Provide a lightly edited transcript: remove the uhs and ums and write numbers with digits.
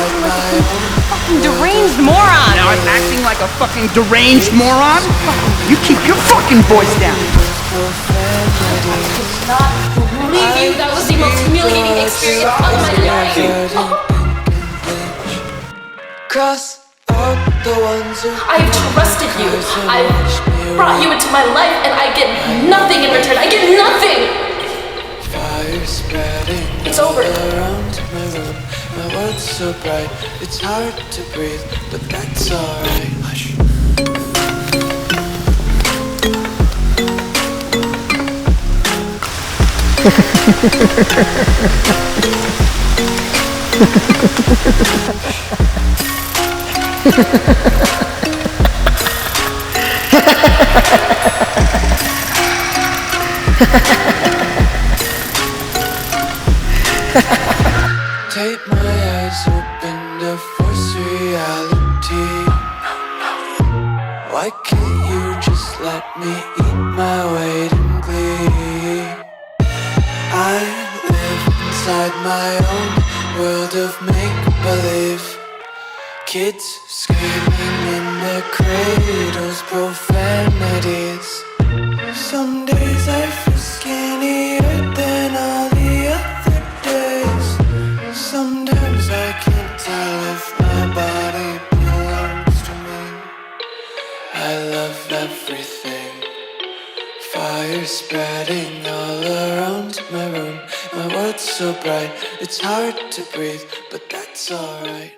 acting like a fucking deranged moron. Now I'm acting like a fucking deranged moron? You keep your fucking voice down. Not believe you. That was the most humiliating experience of my life. Cross out the ones who I've trusted you. I've brought you into my life, and I get nothing in return. I get nothing. fire spreading It's over. around my room. My world's so bright, it's hard to breathe, but that's alright. Hush. Take my eyes open to force reality. Why can't you just let me eat my weight in glee? I live inside my own world of make-believe. Kids screaming in their cradles, profanities. Some days I feel skinnier than all the other days. Sometimes I can't tell if my body belongs to me. I love everything. Fire spreading all around my room. My world's so bright, it's hard to breathe, but that's alright.